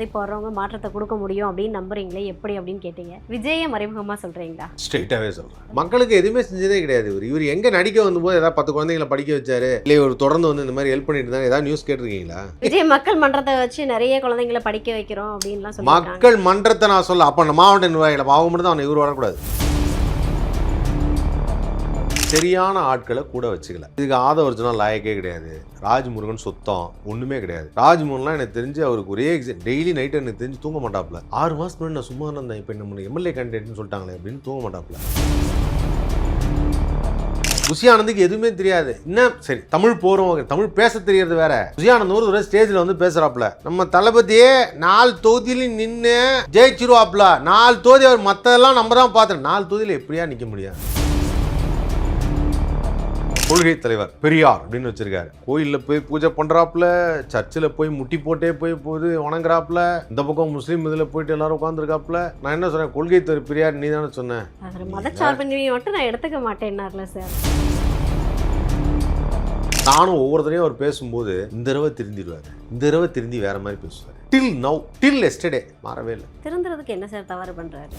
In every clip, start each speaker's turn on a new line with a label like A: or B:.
A: போடுறவங்க மாற்றத்தை கொடுக்க முடியும் அப்படின்னு நம்புறீங்களே, எப்படி அப்படின்னு கேட்டீங்க. விஜயை மறைமுகமா சொல்றீங்களா?
B: ஸ்ட்ரெயிட்டாகவே சொல்கிறேன். மக்களுக்கு எதுவுமே செஞ்சதே கிடையாது. இவர் எங்கே நடிக்க வந்தபோது ஏதாவது 10 குழந்தைங்களை படிக்க வச்சாரு, இல்லை ஒரு தொடர்ந்து வந்து இந்த மாதிரி ஹெல்ப் பண்ணிட்டு இருந்தாங்க, ஏதாவது நியூஸ் கேட்டிருக்கீங்களா?
A: விஜய் மக்கள் மன்றத்தை வச்சு நிறைய குழந்தைங்களை படிக்க வைக்கிறோம் அப்படின்லாம் சொல்லியிருக்காங்க.
B: மக்கள் மன்றத்தை நான் சொல்ல, அப்போ மாவட்ட நிர்வாகிகளை அவங்க மட்டும் தான் அவனை இவர் வரக்கூடாது. சரியான ஆட்களை கூட வச்சுக்கல. இதுக்கு ஆதவர்ஜுனா லாயக்கே கிடையாது. ராஜ்முருகன் சுத்தம் ஒன்றுமே கிடையாது. ராஜ்முருகன்லாம் எனக்கு தெரிஞ்சு அவருக்கு ஒரே டெய்லி நைட்டு எனக்கு தெரிஞ்சு தூங்க மாட்டாப்புல. 6 மாதத்துக்கு முன்னாடி நான் சும்மா இருந்தேன், இப்போ நம்ம எம்எல்ஏ கேண்டிடேட்னு சொல்லிட்டாங்களே அப்படின்னு தூங்க மாட்டாப்புல. புஷியானந்துக்கு எதுவுமே தெரியாது. என்ன சரி தமிழ் போகிறோம், தமிழ் பேச தெரியறது வேற. புஷியானந்த் ஒரு ஸ்டேஜில் வந்து பேசுகிறாப்புல, நம்ம தளபதியே 4 தொகுதியிலும் நின்று ஜெயிச்சிருவாப்புல. 4 தொகுதி அவர் மற்றதெல்லாம் நம்ம தான் பார்த்துறோம். 4 தொகுதியில் எப்படியா நிற்க முடியாது? கொள்கை தலைவர் பெரியார் அப்படின்னு வச்சிருக்காரு. கோயிலில் போய் பூஜை பண்ணுறாப்புல, சர்ச்சில் போய் முட்டி போட்டே போகுது வணங்குறாப்புல, இந்த பக்கம் முஸ்லீம் இதில் போயிட்டு எல்லாரும் உட்காந்துருக்காப்புல. நான் என்ன சொன்னேன், கொள்கை தலைவர் பெரியார் நீ தானே சொன்னேன்.
A: மதச்சார்பின்மையை மட்டும் நான் எடுத்துக்க மாட்டேன்னார்ல சார்.
B: நானும் ஒவ்வொரு தடையும் அவர் பேசும்போது இந்த தடவை திருந்திடுவார், இந்த தடவை திருந்தி வேற மாதிரி பேசுவார். டில் நவ், டில் எஸ்டர்டே மாறவே இல்லை.
A: திருந்துறதுக்கு என்ன சார் தவறு பண்றாரு?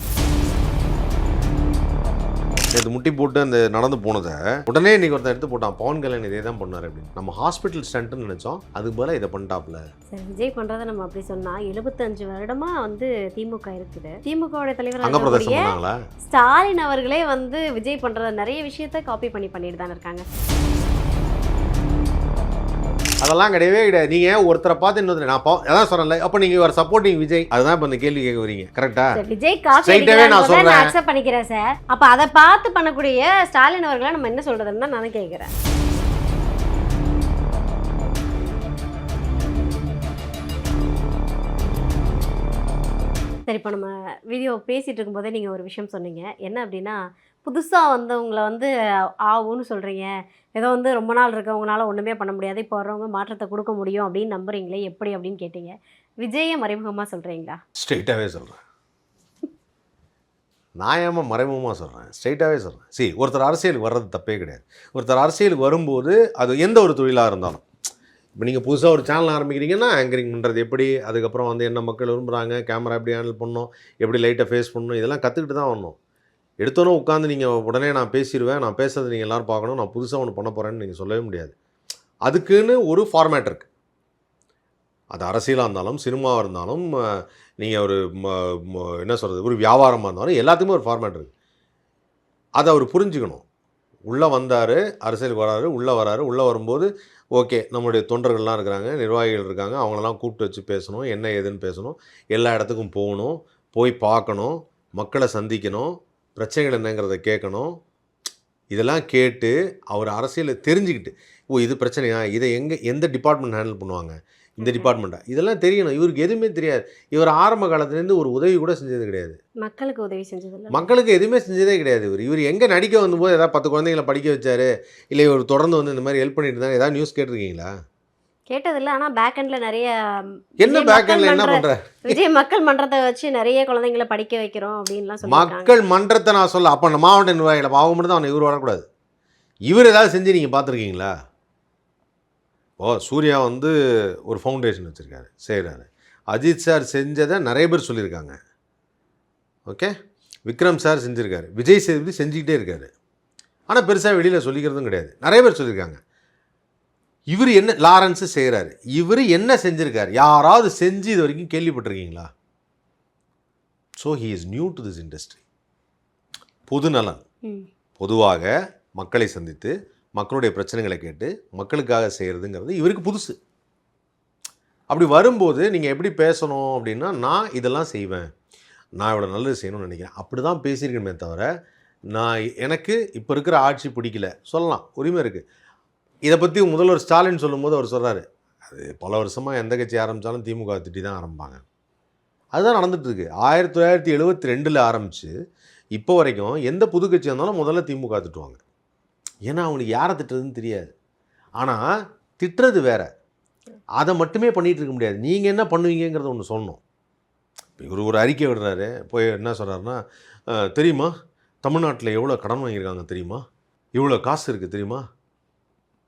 B: இது முட்டி போட்டு அந்த நடந்து போனதை உடனே இன்னைக்கு ஒருத்தர் எடுத்து போட்டான், பவன் கல்யாண் இதே தான் பண்ணார் அப்படின்னு. நம்ம ஹாஸ்பிட்டல் ஸ்டண்ட்னு நினைச்சோம், அதுக்கு போல இதை பண்ணிட்டாப்ல.
A: சார் விஜய் பண்றதை நம்ம அப்படி சொன்னா 75 வருடமா வந்து திமுக இருக்குது. திமுகவோட தலைவர்
B: அங்க பிரதர்ஷனம் பண்ணாங்களா?
A: ஸ்டாலின் அவர்களே வந்து விஜய் பண்றத நிறைய விஷயத்த காப்பி பண்ணிட்டு தான் இருக்காங்க.
B: அதெல்லாம் கிடையவே கிடையாது. நீங்க ஒருத்தரை பார்த்து இன்னொரு நான் அதான் சொல்றேன்ல, அப்ப நீங்க ஒரு சப்போர்ட்டிங் விஜய், அதுதான் இப்ப இந்த கேள்வி கேட்க வரீங்க. கரெக்டா?
A: விஜய் காப்பி அடிக்கிறாங்க, நான் அக்செப்ட் பண்ணிக்கிறேன் சார். அப்ப அதை பார்த்து பண்ணக்கூடிய ஸ்டாலின் அவர்களை நம்ம என்ன சொல்றதுன்னு தான் நான் கேட்கிறேன். சரி, இப்போ நம்ம வீடியோ பேசிட்டு இருக்கும்போதே நீங்கள் ஒரு விஷயம் சொன்னீங்க. என்ன அப்படின்னா, புதுசாக வந்தவங்களை வந்து ஆகும்னு சொல்கிறீங்க, ஏதோ வந்து ரொம்ப நாள் இருக்கவங்களால ஒன்றுமே பண்ண முடியாது, இப்போ வர்றவங்க மாற்றத்தை கொடுக்க முடியும் அப்படின்னு நம்புறீங்களே, எப்படி அப்படின்னு கேட்டீங்க. விஜயை மறைமுகமாக சொல்கிறீங்களா?
B: ஸ்ட்ரெயிட்டாகவே சொல்கிறேன். நான் ஏமா மறைமுகமாக சொல்கிறேன், ஸ்ட்ரெயிட்டாகவே சொல்கிறேன். சரி, ஒருத்தர் அரசியலுக்கு வர்றது தப்பே கிடையாது. ஒருத்தர் அரசியலுக்கு வரும்போது அது எந்த ஒரு தொழிலாக இருந்தாலும், இப்போ நீங்கள் புதுசாக ஒரு சேனல் ஆரம்பிக்கிறீங்கன்னா ஆங்கரிங் பண்ணுறது எப்படி, அதுக்கப்புறம் வந்து என்ன மக்கள் விரும்புகிறாங்க, கேமரா எப்படி ஹேண்டில் பண்ணணும், எப்படி லைட்டை ஃபேஸ் பண்ணணும், இதெல்லாம் கற்றுக்கிட்டு தான் வரணும். எடுத்தோன்னே உட்காந்து நீங்கள் உடனே நான் பேசிடுவேன், நான் பேசுறது நீங்கள் எல்லோரும் பார்க்கணும், நான் புதுசாக ஒன்று பண்ண போகிறேன்னு நீங்கள் சொல்லவே முடியாது. அதுக்குன்னு ஒரு ஃபார்மேட் இருக்குது. அது அரசியலாக இருந்தாலும் சினிமாவாக இருந்தாலும் நீங்கள் ஒரு என்ன சொல்கிறது, ஒரு வியாபாரமாக இருந்தாலும் எல்லாத்துக்குமே ஒரு ஃபார்மேட் இருக்குது. அதை அவர் புரிஞ்சுக்கணும். உள்ளே வந்தார், அரசியலுக்கு வராரு, உள்ளே வரும்போது ஓகே நம்மளுடைய தொண்டர்கள்லாம் இருக்கிறாங்க, நிர்வாகிகள் இருக்காங்க, அவங்களெல்லாம் கூப்பிட்டு வச்சு பேசணும், என்ன ஏதுன்னு பேசணும், எல்லா இடத்துக்கும் போகணும், போய் பார்க்கணும், மக்களை சந்திக்கணும், பிரச்சனைகள் என்னங்கிறத கேட்கணும். இதெல்லாம் கேட்டு அவர் அரசியலை தெரிஞ்சுக்கிட்டு, ஓ இது பிரச்சனையா, இதை எந்த டிபார்ட்மெண்ட் ஹேண்டில் பண்ணுவாங்க, இந்த டிபார்ட்மெண்ட்டா, இதெல்லாம் தெரியணும். இவருக்கு எதுவுமே தெரியாது. இவர் ஆரம்ப காலத்துலேருந்து ஒரு உதவி கூட செஞ்சது கிடையாது.
A: மக்களுக்கு உதவி செஞ்சது,
B: மக்களுக்கு எதுவுமே செஞ்சதே கிடையாது. இவர் எங்கே நடிக்க வந்தபோது ஏதாவது 10 குழந்தைங்களை படிக்க வச்சாரு, இல்லை இவர் தொடர்ந்து வந்து இந்த மாதிரி ஹெல்ப் பண்ணிட்டு இருந்தாங்க, ஏதாவது நியூஸ் கேட்டிருக்கீங்களா?
A: கேட்டதில்லை. ஆனால் பேக் எண்டில் நிறைய
B: என்ன பேக் எண்டில் என்ன பண்ணுற,
A: விஜய் மக்கள் மன்றத்தை வச்சு நிறைய குழந்தைங்களை படிக்க வைக்கிறோம் அப்படின்லாம் சொல்லி.
B: மக்கள் மன்றத்தை நான் சொல்ல, அப்போ மாவட்ட நிர்வாகிகளை அவங்க மட்டும் தான் அவனை இவர் வரக்கூடாது. இவர் ஏதாவது செஞ்சு நீங்கள் பார்த்துருக்கீங்களா? சூர்யா வந்து ஒரு ஃபவுண்டேஷன் வச்சுருக்காரு, செய்கிறாரு. அஜித் சார் செஞ்சதை நிறைய பேர் சொல்லியிருக்காங்க. ஓகே, விக்ரம் சார் செஞ்சுருக்காரு, விஜய் சேதுபதி செஞ்சுக்கிட்டே இருக்காரு. ஆனால் பெருசாக வெளியில் சொல்லிக்கிறதும் கிடையாது. நிறைய பேர் சொல்லியிருக்காங்க. இவர் என்ன, லாரன்ஸு செய்கிறாரு, இவர் என்ன செஞ்சுருக்காரு, யாராவது செஞ்சு இது வரைக்கும் கேள்விப்பட்டிருக்கீங்களா? So he is new to this industry. பொதுநலன், பொதுவாக மக்களை சந்தித்து மக்களுடைய பிரச்சனைகளை கேட்டு மக்களுக்காக செய்கிறதுங்கிறது இவருக்கு புதுசு. அப்படி வரும்போது நீங்கள் எப்படி பேசணும் அப்படின்னா, நான் இதெல்லாம் செய்வேன், நான் இவ்வளோ நல்லது செய்யணும்னு நினைக்கிறேன், அப்படி தான் பேசியிருக்கணுமே தவிர, நான் எனக்கு இப்போ இருக்கிற ஆட்சி பிடிக்கல சொல்லலாம், உரிமை இருக்குது. இதை பற்றி முதல்வர் ஸ்டாலின் சொல்லும்போது அவர் சொல்கிறாரு, அது பல வருஷமாக எந்த கட்சி ஆரம்பித்தாலும் திமுக திட்டி தான் ஆரம்பிப்பாங்க. அதுதான் நடந்துகிட்ருக்கு. 1972 ஆரம்பித்து இப்போ வரைக்கும் எந்த புது கட்சி இருந்தாலும் முதல்ல திமுக திட்டுவாங்க. ஏன்னா அவங்களுக்கு யாரை திட்டுறதுன்னு தெரியாது. ஆனால் திட்டுறது வேற, அதை மட்டுமே பண்ணிகிட்டு இருக்க முடியாது. நீங்கள் என்ன பண்ணுவீங்கிறத ஒன்று சொல்லணும். இவர் ஒரு அறிக்கை விடுறாரு, போய் என்ன சொல்கிறாருன்னா, தெரியுமா தமிழ்நாட்டில் எவ்வளோ கடன் வாங்கியிருக்காங்க தெரியுமா, இவ்வளோ காசு இருக்குது தெரியுமா,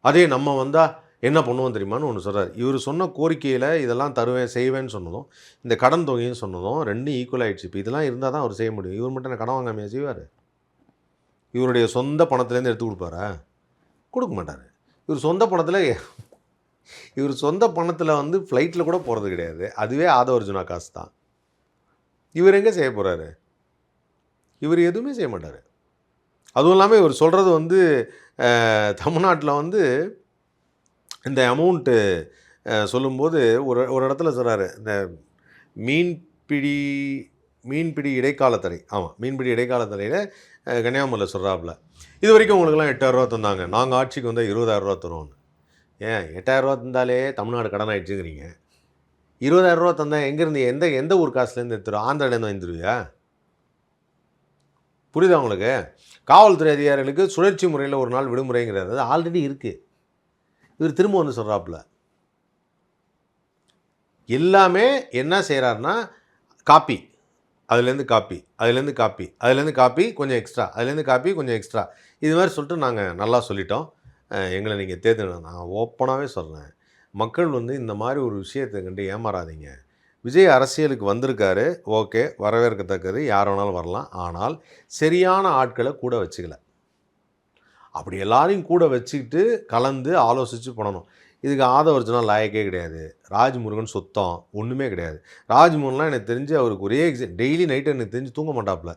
B: அதே நம்ம வந்தால் என்ன பண்ணுவோம் தெரியுமான்னு ஒன்று சொல்கிறார். இவர் சொன்ன கோரிக்கையில் இதெல்லாம் தருவேன் செய்வேன்னு சொன்னதும், இந்த கடன் தொகையும் சொன்னதும் ரெண்டும் ஈக்குவல் ஆகிடுச்சு. இப்போ இதெல்லாம் இருந்தால் தான் அவர் செய்ய முடியும். இவர் மட்டும் என்ன கடன் வாங்காமையா செய்வார்? இவருடைய சொந்த பணத்துலேருந்து எடுத்து கொடுப்பாரா? கொடுக்க மாட்டார். இவர் சொந்த பணத்தில் வந்து ஃப்ளைட்டில் கூட போகிறது கிடையாது. அதுவே ஆதவர்ஜுனா காசு தான். இவர் எங்கே செய்ய போகிறாரு? இவர் எதுவுமே செய்ய மாட்டார். அதுவும் இல்லாமல் இவர் சொல்கிறது வந்து தமிழ்நாட்டில் வந்து இந்த அமௌண்ட்டு சொல்லும்போது ஒரு இடத்துல சொல்கிறாரு, இந்த மீன்பிடி இடைக்கால தடை. ஆமாம், மீன்பிடி இடைக்கால தடையில் கன்னியாகுமரியில் சொல்கிறாப்புல, இது வரைக்கும் உங்களுக்குலாம் 8,000 தந்தாங்க, நாங்கள் ஆட்சிக்கு வந்தால் 20,000 தருவோம்னு. ஏன் 8,000 தந்தாலே தமிழ்நாடு கடன் ஆகிடுச்சுங்கிறீங்க? 20,000 தந்தால் எங்கேருந்து எந்த ஊர் காசுலேருந்து எடுத்துருவோம்? ஆந்திராலேருந்து வந்துடுவியா? புரியுதா உங்களுக்கு? காவல்துறை அதிகாரிகளுக்கு சுழற்சி முறையில் ஒரு நாள் விடுமுறைங்கிறது அது ஆல்ரெடி இருக்குது. இவர் திரும்ப வந்து சொல்கிறாப்புல, எல்லாமே என்ன செய்கிறாருன்னா காப்பி, அதுலேருந்து காப்பி, அதுலேருந்து காப்பி, அதுலேருந்து காப்பி கொஞ்சம் எக்ஸ்ட்ரா, அதுலேருந்து காப்பி கொஞ்சம் எக்ஸ்ட்ரா, இது மாதிரி சொல்லிட்டு நாங்கள் நல்லா சொல்லிட்டோம், எங்களை நீங்கள் தேர்ந்தெடுங்க. நான் ஓப்பனாகவே சொல்கிறேன், மக்கள் வந்து இந்த மாதிரி ஒரு விஷயத்தை கண்டு ஏமாறாதீங்க. விஜய் அரசியலுக்கு வந்திருக்காரு, ஓகே, வரவேற்கத்தக்கது, யார் வேணாலும் வரலாம். ஆனால் சரியான ஆட்களை கூட வச்சுக்கல. அப்படி எல்லாரையும் கூட வச்சுக்கிட்டு கலந்து ஆலோசித்து பண்ணணும். இதுக்கு ஆதவர்ஜுனா லாயக்கே கிடையாது. ராஜ்முருகன் சுத்தம் ஒன்றுமே கிடையாது. ராஜ்முருகன்லாம் எனக்கு தெரிஞ்சு அவருக்கு ஒரே டெய்லி நைட்டு எனக்கு தெரிஞ்சு தூங்க மாட்டாப்புல.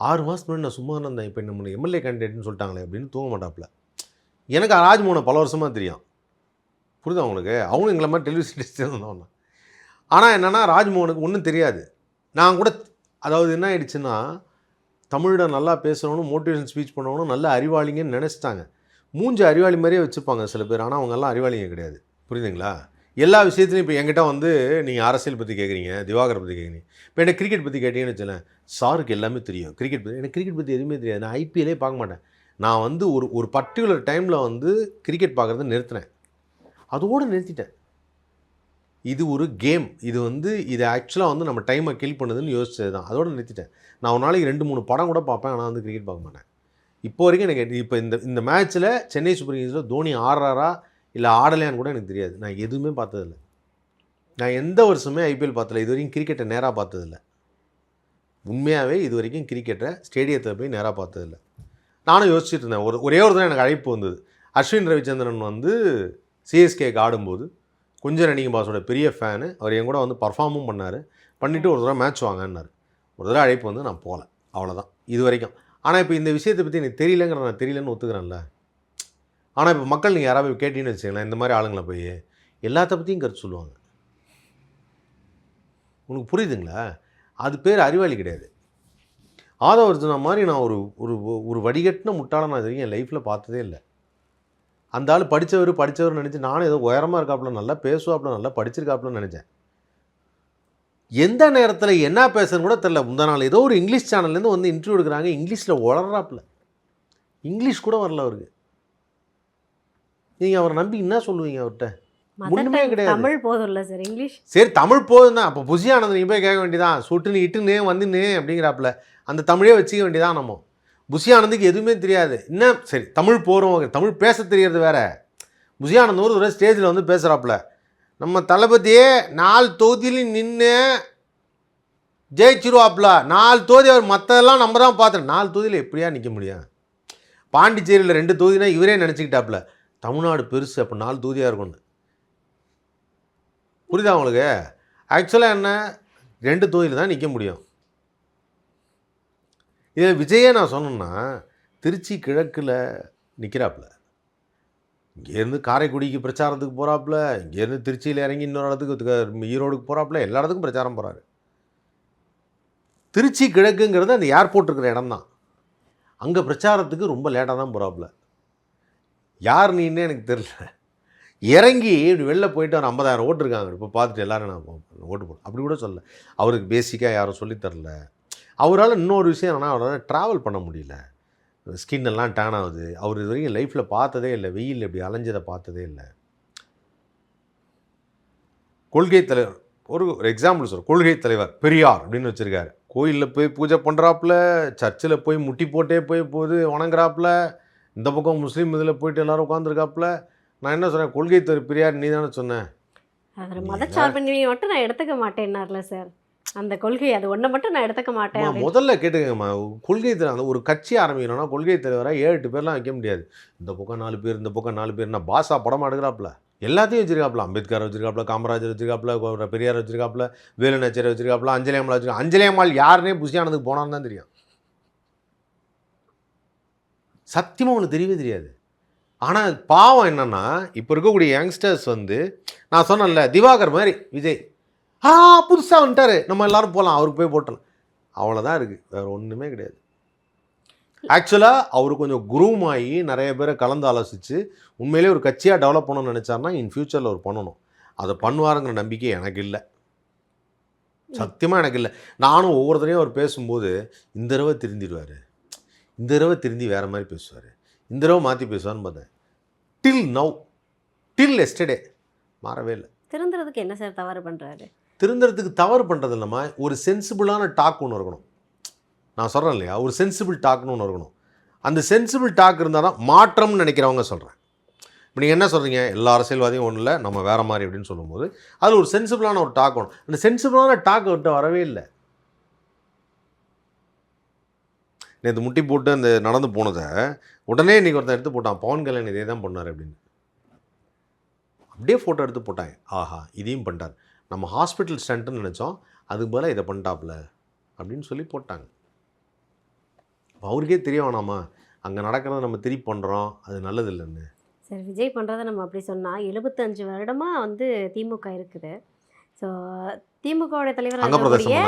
B: 6 மாதம் முன்னாடி நான் சும்மா இருந்தேன், இப்போ நம்ம எம்எல்ஏ கேண்டிடேட்னு சொல்லிட்டாங்களே அப்படின்னு தூங்க மாட்டாப்புல. எனக்கு ராஜ்மோகனை பல வருஷமாக தெரியும். புரியுதா உங்களுக்கு? அவங்களும் எங்களை மாதிரி டெலிவிஷன் தான். ஆனால் என்னென்னா ராஜ்மோகனுக்கு ஒன்றும் தெரியாது. நான் கூட அதாவது என்ன ஆயிடுச்சுன்னா, தமிழில் நல்லா பேசுகிறவனும் மோட்டிவேஷன் ஸ்பீச் பண்ணவனும் நல்ல அறிவாளிங்கன்னு நினச்சிட்டாங்க. மூஞ்சி அறிவாளி மாதிரியே வச்சுப்பாங்க சில பேர். ஆனால் அவங்கெல்லாம் அறிவாளிங்க கிடையாது. புரியுதுங்களா? எல்லா விஷயத்துலையும் இப்போ என்கிட்ட வந்து நீங்கள் அரசியல் பற்றி கேட்குறீங்க, திவாகரை பற்றி கேட்குறீங்க. இப்போ எனக்கு கிரிக்கெட் பற்றி கேட்டீங்கன்னு வச்சுக்கலேன், சாருக்கு எல்லாமே தெரியும் கிரிக்கெட் பற்றி. எனக்கு கிரிக்கெட் பற்றி எதுவுமே தெரியாது. நான் ஐபிஎல்லே பார்க்க மாட்டேன். நான் வந்து ஒரு பர்டிகுலர் டைமில் வந்து கிரிக்கெட் பார்க்குறத நிறுத்தினேன். அதோடு நிறுத்திட்டேன். இது ஒரு கேம். இது ஆக்சுவலாக வந்து நம்ம டைமை கில் பண்ணுதுன்னு யோசிச்சது தான். அதோடு நிறுத்திட்டேன். நான் ஒரு நாளைக்கு 2-3 படம் கூட பார்ப்பேன். ஆனால் வந்து கிரிக்கெட் பார்க்க மாட்டேன். இப்போ வரைக்கும் எனக்கு இப்போ இந்த மேட்ச்சில் சென்னை சூப்பர் கிங்ஸில் தோனி ஆடுறாரா இல்லை ஆடலையான்னு கூட எனக்கு தெரியாது. நான் எதுவுமே பார்த்ததில்ல. நான் எந்த வருஷமே ஐபிஎல் பார்த்ததில்ல. இது வரைக்கும் கிரிக்கெட்டை நேராக பார்த்ததில்ல. உண்மையாகவே இது வரைக்கும் கிரிக்கெட்டை ஸ்டேடியத்தில் போய் நேராக பார்த்ததில்ல. நானும் யோசிச்சுட்டு இருந்தேன். ஒரே ஒரு தான் எனக்கு அழைப்பு வந்தது. அஸ்வின் ரவிச்சந்திரன் வந்து சிஎஸ்கேக்கு ஆடும்போது கொஞ்சம் ரன்னிங் பாஸோட பெரிய ஃபேனு. அவர் என் கூட வந்து பர்ஃபார்மும் பண்ணார். பண்ணிவிட்டு ஒரு தடவை மேட்ச் வாங்கன்னார். ஒரு தடவை அழைப்பு வந்து நான் போகல. அவ்வளோதான் இது வரைக்கும். ஆனால் இப்போ இந்த விஷயத்தை பற்றி எனக்கு தெரியலங்கிற நான் தெரியலன்னு ஒத்துக்கிறேன்ல. ஆனால் இப்போ மக்கள் நீங்கள் யாராவது கேட்டீங்கன்னு வச்சுக்கலாம், இந்த மாதிரி ஆளுங்களை போய் எல்லாத்த பற்றியும் கருத்து சொல்லுவாங்க. உனக்கு புரியுதுங்களா? அது பேர் அறிவாளி கிடையாது. ஆதவர்ஜுனா மாதிரி நான் ஒரு வடிகட்டின முட்டாளை நான் இது வரைக்கும் என் லைஃப்பில் பார்த்ததே இல்லை. அந்த ஆள் படித்தவர் நினச்சி நானும் ஏதோ உயரமாக இருக்காப்புல, நல்லா பேசுவாப்புல, நல்லா படிச்சிருக்காப்புலன்னு நினச்சேன். எந்த நேரத்தில் என்ன பேசுன்னு கூட தெரில. முந்தா நாள் ஏதோ ஒரு இங்கிலீஷ் சேனல்லேருந்து வந்து இன்டர்வியூ எடுக்கிறாங்க. இங்கிலீஷில் உளறாப்புல. இங்கிலீஷ் கூட வரல அவருக்கு. நீங்கள் அவரை நம்பி என்ன சொல்லுவீங்க அவர்கிட்ட? ஒன்றுமே கிடையாது.
A: தமிழ் போதும் இல்லை சார், இங்கிலீஷ்
B: சரி தமிழ் போதும் தான். அப்போ புஷி ஆனந்த் நீங்கள் போய் கேட்க வேண்டியதான். சுட்டுன்னு இட்டுன்னு வந்துன்னு அப்படிங்கிறாப்புல அந்த தமிழே வச்சுக்க வேண்டியதான். நம்ம புஷி ஆனந்துக்கு எதுவுமே தெரியாது. என்ன சரி தமிழ் போகிறோம், தமிழ் பேச தெரியறது வேற. புஷி ஆனந்த் ஒரு ஸ்டேஜில் வந்து பேசுகிறாப்புல, நம்ம தளபதியே 4 தொகுதியிலையும் நின்று ஜெயிச்சிருவாப்புல. 4 தொகுதி அவர் மற்றதெல்லாம் நம்ம தான் பார்த்துறோம். 4 தொகுதியில் எப்படியா நிற்க முடியும்? பாண்டிச்சேரியில் 2 தொகுதினா இவரே நினச்சிக்கிட்டாப்புல தமிழ்நாடு பெருசு, அப்போ 4 தொகுதியாக இருக்கும்னு. புரியுதா உங்களுக்கு? ஆக்சுவலாக என்ன, 2 தொகுதியில் தான் நிற்க முடியும். இதை விஜயே நான் சொன்னேன்னா திருச்சி கிழக்கில் நிற்கிறாப்புல, இங்கேருந்து காரைக்குடிக்கு பிரச்சாரத்துக்கு போகிறாப்புல, இங்கேருந்து திருச்சியில் இறங்கி இன்னொரு இடத்துக்கு ஈரோடுக்கு போகிறாப்புல, எல்லா இடத்துக்கும் பிரச்சாரம் போகிறாரு. திருச்சி கிழக்குங்கிறது அந்த ஏர்போர்ட் இருக்கிற இடம் தான். அங்கே பிரச்சாரத்துக்கு ரொம்ப லேட்டாக தான் போகிறாப்புல. யார் நீன்னே எனக்கு தெரியல. இறங்கி இப்படி வெளில போயிட்டு ஒரு 50,000 ஓட்டு இருக்காங்க, இப்போ பார்த்துட்டு எல்லோரும் நான் ஓட்டு போடுறேன் அப்படி கூட சொல்ல. அவருக்கு பேசிக்காக யாரும் சொல்லித்தரல. அவரால் இன்னொரு விஷயம் என்னன்னா, அவரால் ட்ராவல் பண்ண முடியல. ஸ்கின் எல்லாம் டேன் ஆகுது. அவர் இது வரைக்கும் லைஃப்பில் பார்த்ததே இல்லை. வெயில் இப்படி அலைஞ்சதை பார்த்ததே இல்லை. கொள்கை தலைவர் ஒரு எக்ஸாம்பிள் சொல்கிறேன். கொள்கை தலைவர் பெரியார் அப்படின்னு வச்சுருக்காரு. கோயிலில் போய் பூஜை பண்ணுறாப்புல, சர்ச்சில் போய் முட்டி போட்டே போய் வணங்குறாப்புல, இந்த பக்கம் முஸ்லீம் இதில் போயிட்டு எல்லோரும் உட்காந்துருக்காப்புல, நான் என்ன சொன்னேன், கொள்கை பிரியார் நீ தானே சொன்னேன்.
A: அதில் மதச்சார்பின்மையை மட்டும் நான் எடுத்துக்க மாட்டேன்னார்ல சார். அந்த கொள்கை அது ஒன்றை மட்டும் நான் எடுத்துக்க மாட்டேன் அப்படின்னு.
B: முதல்ல கேட்டுக்கங்கம்மா, கொள்கை தலைவர் ஒரு கட்சி ஆரம்பிக்கணும்னா கொள்கை தலைவராக 7-8 பேர்லாம் வைக்க முடியாது. இந்த பக்கம் 4 பேர், இந்த பக்கம் 4 பேர். நான் பாஷா படமாக எடுக்கிறாப்புல, எல்லாத்தையும் வச்சிருக்காப்புல. அம்பேத்கர் வச்சிருக்காப்புல, காமராஜர் வச்சிருக்காப்புல, பெரியார் வச்சிருக்காப்புல, வேலுநாச்சியார் வச்சிருக்காப்புல, அஞ்சலி அம்மாள் வச்சிருக்காங்க. அஞ்சலி அம்மாள் யாருன்னே புஷியானதுக்கு போனான்னு தான் தெரியும். சத்தியமாக ஒன்று தெரியவே தெரியாது. ஆனால் பாவம் என்னன்னா, இப்போ இருக்கக்கூடிய யங்ஸ்டர்ஸ் வந்து, நான் சொன்னேன்ல திவாகர் மாதிரி விஜய் புதுசாக வந்துட்டார், நம்ம எல்லாரும் போகலாம், அவருக்கு போய் போட்டலாம், அவ்வளோதான் இருக்குது, வேறு ஒன்றுமே கிடையாது. ஆக்சுவலாக அவர் கொஞ்சம் குரூம் ஆகி நிறைய பேரை கலந்து ஆலோசித்து உண்மையிலே ஒரு கட்சியாக டெவலப் பண்ணணும்னு நினச்சாருன்னா இன் ஃப்யூச்சரில் அவர் பண்ணணும். அதை பண்ணுவாருங்கிற நம்பிக்கை எனக்கு இல்லை, சத்தியமாக எனக்கு இல்லை. நானும் ஒவ்வொருத்தரையும் அவர் பேசும்போது இந்த தடவை திருந்திடுவார், இந்த தடவை திருந்தி வேறு மாதிரி பேசுவார், இந்த தடவை மாற்றி பேசுவார்னு பார்த்தேன். டில் எஸ்டர்டே மாறவே இல்லை.
A: திருந்துறதுக்கு என்ன சார் தவறு பண்ணுறாரு?
B: திருந்துறதுக்கு தவறு பண்ணுறது இல்லைம்மா, ஒரு சென்சிபிளான டாக் ஒன்று இருக்கணும். நான் சொல்கிறேன் இல்லையா, ஒரு சென்சிபிள் டாக்னு ஒன்று இருக்கணும். அந்த சென்சிபிள் டாக் இருந்தால் தான் மாற்றம்னு நினைக்கிறவங்க சொல்கிறேன். இப்போ நீங்கள் என்ன சொல்கிறீங்க, எல்லா அரசியல்வாதியும் ஒன்றும் இல்லை, நம்ம வேறு மாதிரி அப்படின்னு சொல்லும்போது அது ஒரு சென்சிபிளான ஒரு டாக் வேணும். அந்த சென்சிபிளான டாக் விட்டு வரவே இல்லை. நேற்று முட்டி போட்டு அந்த நடந்து போனதை உடனே இன்றைக்கி ஒருத்தன் எடுத்து போட்டான், பவன் கல்யாண் இதே தான் பண்ணார் அப்படின்னு. அப்படியே ஃபோட்டோ எடுத்து போட்டாங்க, ஆஹா இதையும் பண்ணிட்டார், நம்ம ஹாஸ்பிட்டல் ஸ்டண்ட்டுன்னு நினச்சோம், அதுக்கு பதிலாக இதை பண்ணிட்டாப்புல அப்படின்னு சொல்லி போட்டாங்க. அவருக்கே தெரிய வேணாமா அங்கே நடக்கிறத நம்ம திருப்பி பண்ணுறோம், அது நல்லது இல்லைன்னு.
A: சார் விஜய் பண்ணுறதை நம்ம அப்படி சொன்னால் 75 வருடமாக வந்து திமுக இருக்குது. ஸோ திமுகவுடைய தலைவராக இருக்கக்கூடிய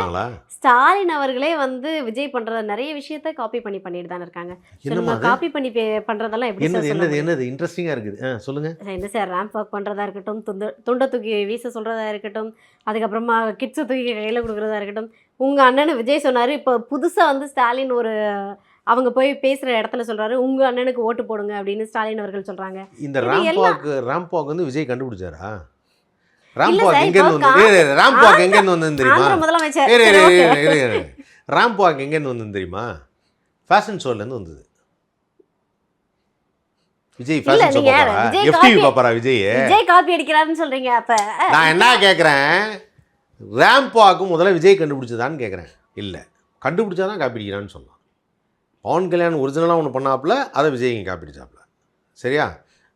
A: ஸ்டாலின் அவர்களே வந்து விஜய் பண்ணுற நிறைய விஷயத்த காப்பி பண்ணிட்டு தானே இருக்காங்க. நம்ம காப்பி பண்ணி பண்ணுறதெல்லாம் எப்படி சார்?
B: என்னது இன்ட்ரெஸ்டிங்காக இருக்குது சொல்லுங்கள்.
A: என்ன சார், ரேம்ப் வாக் பண்ணுறதா இருக்கட்டும், துண்டை தூக்கி வீச சொல்கிறதா இருக்கட்டும், அதுக்கப்புறமா கிட்ஸை தூக்கி கையில் கொடுக்குறதா இருக்கட்டும். உங்கள் அண்ணனு விஜய் சொன்னார், இப்போ புதுசாக வந்து ஸ்டாலின் ஒரு அவங்க போய் பேசுகிற இடத்துல சொல்கிறாரு, உங்கள் அண்ணனுக்கு ஓட்டு போடுங்க அப்படின்னு ஸ்டாலின் அவர்கள் சொல்கிறாங்க.
B: இந்த ரேம்ப் வாக் வந்து விஜய் கண்டுபிடிச்சாரா? ரேம்ப் வாக் எங்கேருந்து வந்து தெரியுமா? ரேம்ப் வாக் எங்கேருந்து வந்து தெரியுமா? ஃபேஷன் ஷோலேருந்து வந்தது. விஜய் ஃபேஷன் ஷோ பாப்பாரா? FTV பாப்பாரா விஜய்?
A: விஜய் காப்பி அடிக்கிறாருன்னு சொல்றீங்க. அப்ப
B: நான் என்ன கேட்குறேன், ரேம்ப் வாக்கு முதல்ல விஜய் கண்டுபிடிச்சதான்னு கேட்குறேன். இல்லை, கண்டுபிடிச்சாதான் காப்பி அடிக்கிறான்னு சொல்லலாம். பவன் கல்யாண் ஒரிஜினலாக ஒன்று பண்ணாப்புல, அதை விஜய் இங்கே காப்பி அடிச்சாப்புல. சரியா?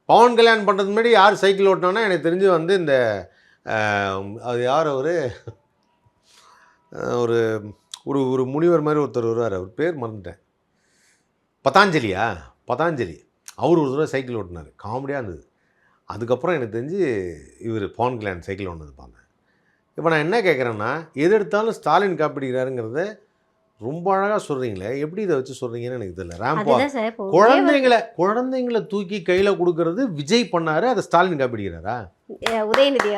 B: பவன் கல்யாண் பண்ணுறது முன்னாடி யார் சைக்கிள் ஓட்டினான்னா எனக்கு தெரிஞ்சு வந்து இந்த அது யார் ஒரு ஒரு ஒரு முனிவர் மாதிரி ஒருத்தர் வருவார், அவர் பேர் மறந்துட்டேன், பதாஞ்சலி. அவர் ஒரு தடவை சைக்கிள் ஓட்டினார், காமெடியாக இருந்தது. அதுக்கப்புறம் எனக்கு தெரிஞ்சு இவர் பவன் கல்யாண் சைக்கிள் ஓட்டினது பார்த்தேன். இப்போ நான் என்ன கேட்குறேன்னா, எது எடுத்தாலும் ஸ்டாலின் காப்பிடிக்கிறாருங்கிறத ரொம்ப அழகாக சொல்கிறீங்களே, எப்படி இதை வச்சு சொல்கிறீங்கன்னு எனக்கு தெரியல. ரேம்ப் குழந்தைங்களை தூக்கி கையில் கொடுக்கறது விஜய் பண்ணார், அதை ஸ்டாலின் காப்பிடிக்கிறாரா?
A: உதயநிதி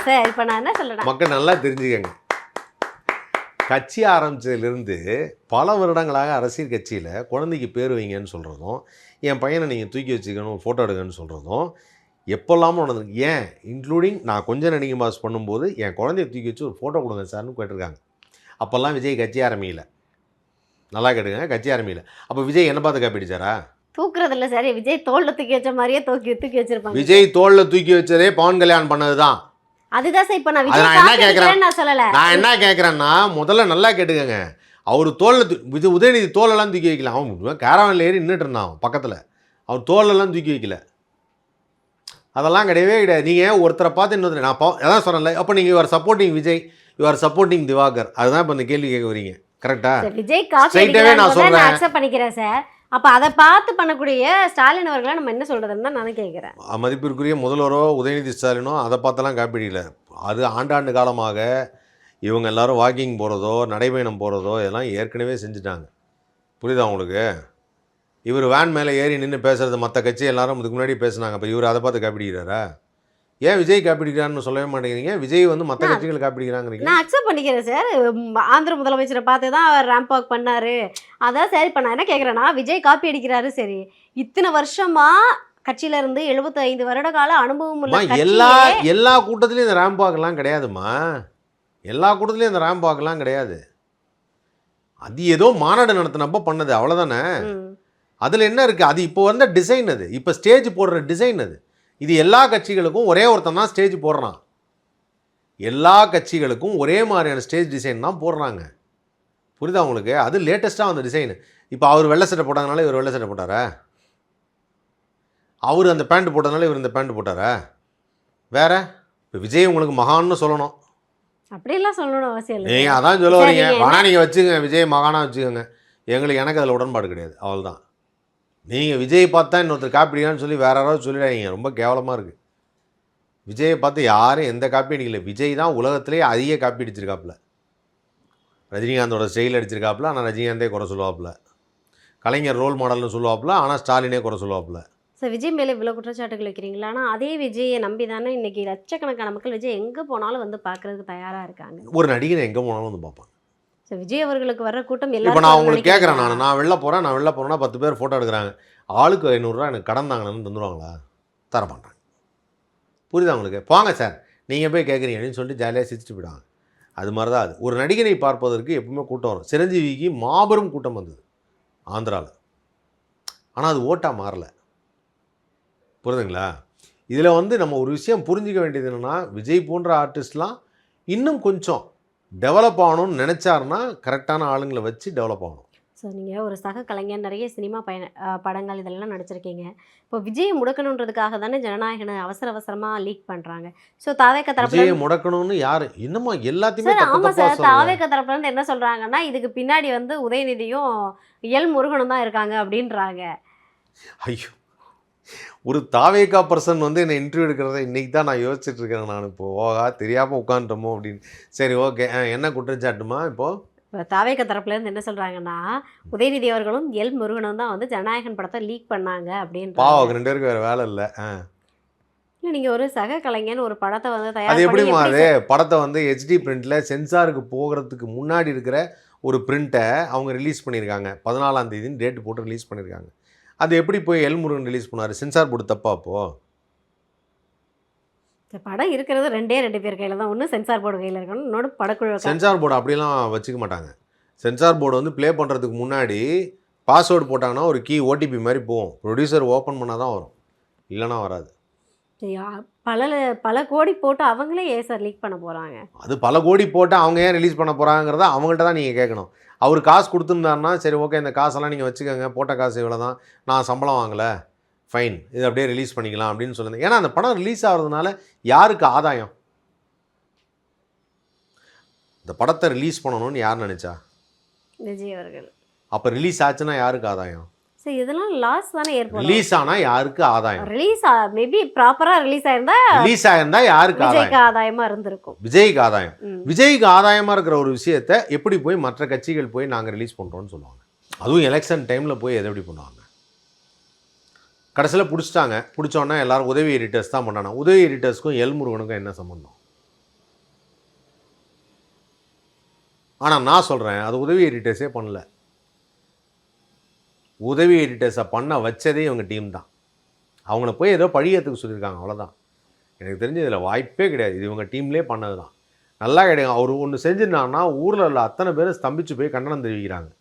A: சார். இப்போ நான் என்ன சொல்கிறேன்,
B: மக்கள் நல்லா தெரிஞ்சுக்கங்க. கட்சி ஆரம்பித்ததுலேருந்து பல வருடங்களாக அரசியல் கட்சியில் குழந்தைக்கு பேர் வைங்கன்னு சொல்கிறதும், என் பையனை நீங்கள் தூக்கி வச்சுக்கணும் ஃபோட்டோ எடுங்கன்னு சொல்கிறதும் எப்போல்லாமல் நடந்திருக்கு. ஏன் இன்க்ளூடிங் நான் கொஞ்சம் நடிகை மாஸ் பண்ணும்போது என் குழந்தைய தூக்கி வச்சு ஒரு ஃபோட்டோ கொடுங்க சார்னு கேட்டிருக்காங்க. அப்போல்லாம் விஜய் கட்சி ஆரம்பிக்கல, நல்லா கேட்டுங்க, கட்சி ஆரம்பிக்கல. அப்போ விஜய் என்ன பார்த்து காப்பிடிச்சாரா?
A: தூக்குறது இல்லை சார், விஜய் தோளில் தூக்கி வச்ச மாதிரியே தூக்கி வச்சிருப்பாங்க.
B: விஜய் தோளில் தூக்கி வச்சதே பவன் கல்யாண் பண்ணது தான்.
A: அதுதான் சார். இப்போ நான்
B: என்ன கேட்குறேன்னா, முதல்ல நல்லா கேட்டுக்கங்க, அவர் தோளில் உதயநிதி தோலெல்லாம் தூக்கி வைக்கல, அவன் கேரவனில் ஏறி நின்றுட்டு இருந்தான் பக்கத்தில், அவர் தோலெல்லாம் தூக்கி வைக்கல, அதெல்லாம் கிடையவே கிடையாது. நீங்கள் ஒருத்தரை பார்த்து இன்னொருத்தர், நான் அதான் சொன்னேன்ல, அப்போ நீங்கள் your supporting Vijay, your supporting Divakar, அதுதான் இப்போ இந்த கேள்வி கேட்க வரீங்க. கரெக்டா?
A: விஜய் ஸ்ட்ரைட்டாகவே நான் சொல்கிறேன், அக்செப்ட் பண்ணிக்கிறேன் சார். அப்போ அதை பார்த்து பண்ணக்கூடிய ஸ்டாலின் அவர்களை நம்ம என்ன சொல்கிறதுன்னு தான் நான் கேட்குறேன்.
B: மதிப்பிற்குரிய முதல்வரோ உதயநிதி ஸ்டாலினோ அதை பார்த்தெல்லாம் காப்பிடிக்கல. அது ஆண்டாண்டு காலமாக இவங்க எல்லாரும் வாக்கிங் போகிறதோ நடைபயணம் போகிறதோ இதெல்லாம் ஏற்கனவே செஞ்சுட்டாங்க. புரியுதா உங்களுக்கு? இவர் வேன் மேலே ஏறி நின்று பேசுகிறது மற்ற கட்சி எல்லாரும் இதுக்கு முன்னாடி பேசுனாங்க. இப்போ இவர் அதை பார்த்து காப்பிடிக்கிறாரா? ஏன் விஜய் காப்பிடிக்கிறான்னு சொல்லவே மாட்டேங்கிறீங்க? விஜய் வந்து மற்ற கட்சிகள் காப்பிடிக்கிறாங்கிறீங்க.
A: நான் அக்செப்ட் பண்ணிக்கிறேன் சார். ஆந்திர முதலமைச்சரை பார்த்து தான் அவர் ரேம்ப் வாக் பண்ணார், அதான் சரி. இப்போ நான் என்ன கேட்குறேன்னா, விஜய் காப்பி அடிக்கிறாரு சரி, இத்தனை வருஷமாக கட்சியில இருந்து 75 வருட கால அனுபவம் உள்ள
B: எல்லா கூட்டத்திலையும் இந்த ரேம்ப் வாக்கெல்லாம் கிடையாதுமா. எல்லா கூட்டத்திலையும் இந்த ரேம்ப் வாக்கெல்லாம் கிடையாது. அது ஏதோ மாநாடு நடத்தினப்போ பண்ணது, அவ்வளோதானே. அதில் என்ன இருக்குது? அது இப்போ வந்த டிசைன், அது இப்போ ஸ்டேஜ் போடுற டிசைன் அது. இது எல்லா கட்சிகளுக்கும் ஒரே ஒருத்தன் தான் ஸ்டேஜ் போடுறான். எல்லா கட்சிகளுக்கும் ஒரே மாதிரியான ஸ்டேஜ் டிசைன் தான் போடுறாங்க. புரியுதா உங்களுக்கு? அது லேட்டஸ்ட்டாக அந்த டிசைனு. இப்போ அவர் வெள்ளை சட்டை போட்டாங்கனால இவர் வெள்ளை சட்டை போட்டாரா? அவர் அந்த பேண்ட் போட்டதுனால இவர் இந்த பேண்ட் போட்டாரா? வேற இப்போ விஜய் உங்களுக்கு மகான்னு சொல்லணும்.
A: அப்படியெல்லாம் சொல்லணும் அவசியம் இல்லை.
B: நீங்கள் அதான் சொல்ல வரீங்க. வேணா நீங்கள் வச்சுக்கோங்க, விஜய் மகானா வச்சுக்கோங்க. எனக்கு அதில் உடன்பாடு கிடையாது. அவ்வளோதான். நீங்கள் விஜய் பார்த்தா இன்னொருத்தர் காப்பிடிக்கான்னு சொல்லி வேற யாராவது சொல்லிடாதீங்க. ரொம்ப கேவலமாக இருக்குது. விஜயை பார்த்து யாரும் எந்த காப்பி அடிக்கல. விஜய் தான் உலகத்திலேயே அதிக காப்பி அடிச்சிருக்காப்புல. ரஜினிகாந்தோட ஸ்டைல் அடிச்சிருக்காப்புல, ஆனால் ரஜினிகாந்தே குறை சொல்லுவாப்புல. கலைஞர் ரோல் மாடல்னு சொல்லுவாப்புல, ஆனால் ஸ்டாலினே குறை சொல்லுவாப்புல.
A: சார் விஜய் மேலே இவ்வளோ குற்றச்சாட்டுகள் வைக்கிறீங்களா? ஆனால் அதே விஜயை நம்பி தானே இன்றைக்கி லட்சக்கணக்கான மக்கள் விஜய் எங்கே போனாலும் வந்து பார்க்குறதுக்கு தயாராக இருக்காங்க.
B: ஒரு நடிகனை எங்கே போனாலும் வந்து பார்ப்பாங்க.
A: சார் விஜய் அவர்களுக்கு வர்ற கூட்டம்
B: இப்போ
A: எல்லாம்
B: நான் உங்களுக்கு கேட்குறேன், நான் வெளில போகிறேன்னா 10 பேர் ஃபோட்டோ எடுக்கிறாங்க. ஆளுக்கு 500 எனக்கு கடன் தாங்கன்னு தந்துடுவாங்களா? தர மாட்டாங்க. புரியுதா உங்களுக்கு? போங்க சார், நீங்கள் போய் கேட்குறீங்க அப்படின்னு சொல்லிட்டு ஜாலியாக சிரிச்சுட்டு போயிடுவாங்க. அது மாதிரி தான் அது. ஒரு நடிகனை பார்ப்பதற்கு எப்பவுமே கூட்டம் வரும். சிரஞ்சீவிக்கு மாபெரும் கூட்டம் வந்தது ஆந்திராவில். ஆனால் அது ஓட்டாக மாறலை. புரியுதுங்களா? இதில் வந்து நம்ம ஒரு விஷயம் புரிஞ்சிக்க வேண்டியது என்னென்னா, விஜய் போன்ற ஆர்டிஸ்ட்லாம் இன்னும் கொஞ்சம் டெவலப் ஆகணும்னு நினச்சாருன்னா கரெக்டான ஆளுங்களை வச்சு டெவலப் ஆகணும்.
A: ஸோ நீங்கள் ஒரு சக கலைஞர், நிறைய சினிமா படங்கள் இதெல்லாம் நடிச்சிருக்கீங்க. இப்போ விஜயை முடக்கணுன்றதுக்காக தானே ஜனநாயகனை அவசரமாக லீக் பண்ணுறாங்க. ஸோ தாவேக தரப்புல
B: விஜயை முடக்கணும்னு யார் இன்னுமா எல்லாத்தையுமே
A: சார்,
B: தப்பு
A: ஆமாம்
B: தப்பா
A: சார்,
B: சொல்றாங்க.
A: தாவேக தரப்புலேருந்து என்ன சொல்கிறாங்கன்னா, இதுக்கு பின்னாடி வந்து உதயநிதியும் எல் முருகனும் தான் இருக்காங்க அப்படின்றாங்க.
B: ஐயோ, ஒரு தாவேகா பர்சன் வந்து என்னை இன்டர்வியூ எடுக்கிறத இன்றைக்கி தான் நான் யோசிச்சுட்டு இருக்கேன். நான் இப்போது ஓகா தெரியாமல் உட்காந்துட்டோமோ அப்படின்னு. சரி, ஓகே, என்ன குற்றச்சாட்டுமா இப்போது?
A: இப்போ தாவேக தரப்புலேருந்து என்ன சொல்கிறாங்கன்னா, உதயநிதி அவர்களும் எல் முருகனும் தான் வந்து ஜனநாயகன் படத்தை லீக் பண்ணாங்க அப்படின்றாங்க.
B: பாவம், 2 பேருக்கு வேறு வேலை இல்லை.
A: இல்லை, நீங்கள் ஒரு சக கலைஞன் ஒரு படத்தை வந்து
B: அது
A: தயார் பண்ணி
B: எப்படிமா?
A: எப்படி
B: அது படத்தை வந்து ஹெச்டி பிரிண்டில் சென்சாருக்கு போகிறதுக்கு முன்னாடி இருக்கிற ஒரு பிரிண்ட்டை அவங்க ரிலீஸ் பண்ணியிருக்காங்க. 14ஆம் தேதின்னு டேட்டு போட்டு ரிலீஸ் பண்ணியிருக்காங்க. அது எப்படி போய் எல் முருகன் ரிலீஸ் பண்ணார்? சென்சார் போர்டு தப்பா அப்போது?
A: இந்த படம் இருக்கிறது 2 பேர் கையில் தான். ஒன்று சென்சார் போர்டு கையில் இருக்கணும், இன்னொன்று படக்குழு.
B: சென்சார் போர்டு அப்படிலாம் வச்சுக்க மாட்டாங்க. சென்சார் போர்டு வந்து ப்ளே பண்ணுறதுக்கு முன்னாடி பாஸ்வேர்டு போட்டாங்கன்னா ஒரு கீ ஓடிபி மாதிரி போகும். ப்ரொடியூசர் ஓப்பன் பண்ணால் தான் வரும், இல்லைனா வராது.
A: பல கோடி போட்டு அவங்களே ஏன் சார் லீக் பண்ண போகிறாங்க?
B: அது பல கோடி போட்டு அவங்க ஏன் ரிலீஸ் பண்ண போகிறாங்கிறத அவங்கள்ட்ட தான் நீங்கள் கேட்கணும். அவர் காசு கொடுத்துருந்தாருன்னா சரி, ஓகே, இந்த காசெல்லாம் நீங்கள் வச்சுக்கோங்க, போட்ட காசு இவ்வளோ தான், நான் சம்பளம் வாங்கலை, ஃபைன், இது அப்படியே ரிலீஸ் பண்ணிக்கலாம் அப்படின்னு சொல்லுங்கள். ஏன்னா அந்த படம் ரிலீஸ் ஆகிறதுனால யாருக்கு ஆதாயம்? இந்த படத்தை ரிலீஸ் பண்ணணும்னு யார் நினச்சா?
A: விஜய் அவர்கள்.
B: அப்போ ரிலீஸ் ஆச்சுன்னா யாருக்கு ஆதாயம்?
A: சார் இதெல்லாம் லாஸ் தானே ஏற்படும்.
B: ரிலீஸ் ஆனால் யாருக்கு ஆதாயம்?
A: ரிலீஸ் மேபி ப்ராப்பராக ரிலீஸ் ஆயிருந்தா
B: யாருக்கு ஆதாயம்?
A: விஜய்க்கு ஆதாயமாக இருந்திருக்கும்.
B: விஜய்க்கு ஆதாயம். விஜய்க்கு ஆதாயமாக இருக்கிற ஒரு விஷயத்தை எப்படி போய் மற்ற கட்சிகள் போய் நாங்கள் ரிலீஸ் பண்ணுறோன்னு சொல்லுவாங்க? அதுவும் எலெக்ஷன் டைமில் போய் எதை எப்படி பண்ணுவாங்க? கடைசியில் பிடிச்சிட்டாங்க. பிடிச்சோன்னா எல்லாரும் உதவி எடிட்டர்ஸ் தான் பண்ணாங்க. உதவி எடிட்டர்ஸ்க்கும் எல் முருகனுக்கும் என்ன சம்பந்தம்? ஆனால் நான் சொல்கிறேன், அது உதவி எடிட்டர்ஸே பண்ணல. உதவி எடிட்டர்ஸை பண்ண வச்சதே இவங்க டீம் தான். அவங்கள போய் ஏதோ பழியத்துக்கு சொல்லியிருக்காங்க, அவ்வளோதான். எனக்கு தெரிஞ்சு இதில் வாய்ப்பே கிடையாது. இது இவங்க டீம்லேயே பண்ணது தான். நல்லா கிடையாது. அவர் ஒன்று செஞ்சிருந்தாங்கன்னா ஊரில் உள்ள அத்தனை பேர் ஸ்தம்பிச்சு போய் கண்டனம் தெரிவிக்கிறாங்க.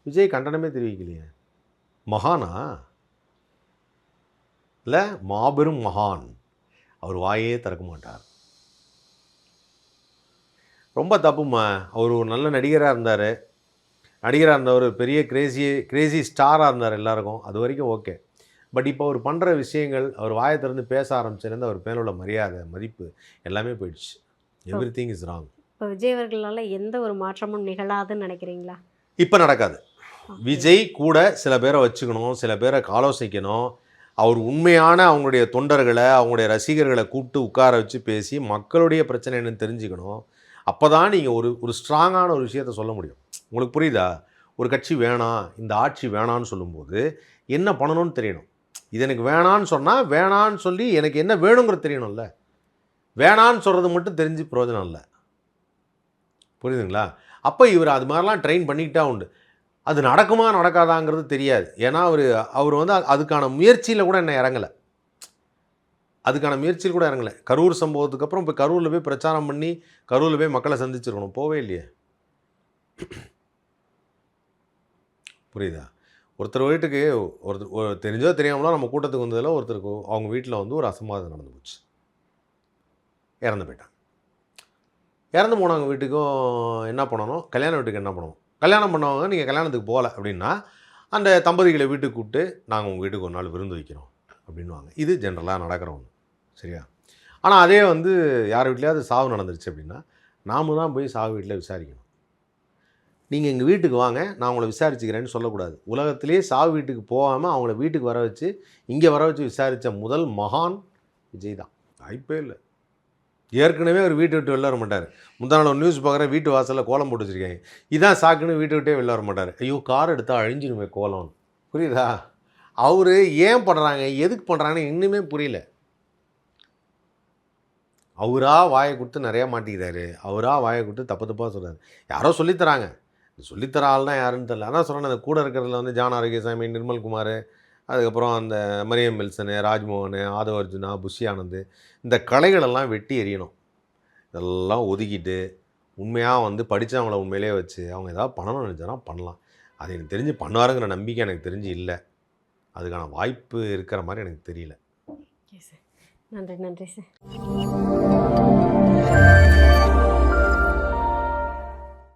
B: விஜய் கண்டனமே தெரிவிக்கலையே. மகானா இல்லை, மாபெரும் மகான். அவர் வாயே திறக்க மாட்டார். ரொம்ப தப்புமா. அவர் ஒரு நல்ல நடிகராக இருந்தார். நடிகராக இருந்தவர் பெரிய கிரேசி ஸ்டாராக இருந்தார் எல்லாருக்கும். அது வரைக்கும் ஓகே. பட் இப்போ அவர் பண்ணுற விஷயங்கள், அவர் வாயை திறந்து பேச ஆரம்பிச்சிருந்து அவர் மேலே உள்ள மரியாதை, மதிப்பு எல்லாமே போயிடுச்சு. Everything is wrong.
A: இப்போ விஜய் அவர்களால் எந்த ஒரு மாற்றமும் நிகழாதுன்னு நினைக்கிறீங்களா?
B: இப்போ நடக்காது. விஜய் கூட சில பேரை வச்சுக்கணும், சில பேரை ஆலோசிக்கணும். அவர் உண்மையான அவங்களுடைய தொண்டர்களை, அவங்களுடைய ரசிகர்களை கூப்பிட்டு உட்கார வச்சு பேசி மக்களுடைய பிரச்சனை என்னன்னு தெரிஞ்சுக்கணும். அப்போ தான் நீங்கள் ஒரு ஸ்ட்ராங்கான ஒரு விஷயத்தை சொல்ல முடியும். உங்களுக்கு புரியுதா? ஒரு கட்சி வேணாம், இந்த ஆட்சி வேணான்னு சொல்லும்போது என்ன பண்ணணும்னு தெரியணும். இது எனக்கு வேணான்னு சொன்னால் வேணான்னு சொல்லி எனக்கு என்ன வேணுங்கிறது தெரியணும்ல. வேணான்னு சொல்கிறது மட்டும் தெரிஞ்சு பிரயோஜனம் இல்லை. புரியுதுங்களா? அப்போ இவர் அது மாதிரிலாம் ட்ரெயின் பண்ணிக்கிட்டா உண்டு. அது நடக்குமா நடக்காதாங்கிறது தெரியாது. ஏன்னா அவர் வந்து அதுக்கான முயற்சியில் கூட என்ன இறங்கலை. கரூர் சம்பவத்துக்கு அப்புறம் இப்போ கரூரில் போய் பிரச்சாரம் பண்ணி கரூரில் போய் மக்களை சந்திச்சிருக்கணும், போவே இல்லையே. புரியுதா? ஒருத்தர் வீட்டுக்கு தெரிஞ்சோ தெரியாமலோ நம்ம கூட்டத்துக்கு வந்ததில் ஒருத்தருக்கு அவங்க வீட்டில் வந்து ஒரு அசம்பாவிதம் நடந்து போச்சு. இறந்து போயிட்டாங்க. இறந்து போனவங்க வீட்டுக்கும் என்ன பண்ணணும், கல்யாண வீட்டுக்கு என்ன பண்ணணும், கல்யாணம் பண்ணவங்க நீங்கள் கல்யாணத்துக்கு போகல அப்படின்னா அந்த தம்பதிகளை வீட்டுக்கு கூப்பிட்டு நாங்கள் உங்கள் வீட்டுக்கு ஒரு நாள் விருந்து வைக்கிறோம் அப்படின்வாங்க. இது ஜென்ரலாக நடக்கிற ஒன்று. சரியா? ஆனால் அதே வந்து யார் வீட்லையாவது சாவு நடந்துருச்சு அப்படின்னா நாம தான் போய் சாவு வீட்டில் விசாரிக்கணும். நீங்கள் எங்கள் வீட்டுக்கு வாங்க, நான் உங்களை விசாரிச்சுக்கிறேன்னு சொல்லக்கூடாது. உலகத்திலேயே சாவு வீட்டுக்கு போகாமல் அவங்கள வீட்டுக்கு வர வச்சு இங்கே வர வச்சு விசாரித்த முதல் மகான் விஜய் தான். வாய்ப்பே இல்லை. ஏற்கனவே அவர் வீட்டை விட்டு வெளில வர மாட்டார். முந்தா நாள் ஒரு நியூஸ் பார்க்குறேன், வீட்டு வாசலில் கோலம் போட்டு வச்சுருக்காங்க. இதான் சாக்குன்னு வீட்டை விட்டே வெளில வர மாட்டார். ஐயோ கார் எடுத்தால் அழிஞ்சிருமே கோலம். புரியுதா? அவர் ஏன் பண்ணுறாங்க, எதுக்கு பண்ணுறாங்கன்னு இன்னுமே புரியல. அவராக வாயை கொடுத்து நிறையா மாட்டிக்கிறாரு. அவராக வாயை கொடுத்து தப்பு தப்பாக சொல்கிறாரு. யாரோ சொல்லித்தராங்க. சொல்லித்தர ஆள் தான் யாருன்னு தெரியல. அதான் சொல்கிறேன், அந்த கூட இருக்கிறதுல வந்து ஜான் ஆரோக்கியசாமி, நிர்மல்குமார், அதுக்கப்புறம் அந்த மரியம் வில்சனு, ராஜ்மோகன், ஆதவ அர்ஜுனா, புஷி ஆனந்த், இந்த கலைகளெல்லாம் வெட்டி எறியணும். இதெல்லாம் ஒதுக்கிட்டு உண்மையாக வந்து படித்தவங்கள உண்மையிலே வச்சு அவங்க ஏதாவது பண்ணணும்னு நினச்சானா பண்ணலாம். அது எனக்கு தெரிஞ்சு பண்ணுவாருங்கிற நம்பிக்கை எனக்கு தெரிஞ்சு இல்லை. அதுக்கான வாய்ப்பு இருக்கிற மாதிரி எனக்கு தெரியல.
A: Okay sir. நன்றி சார்.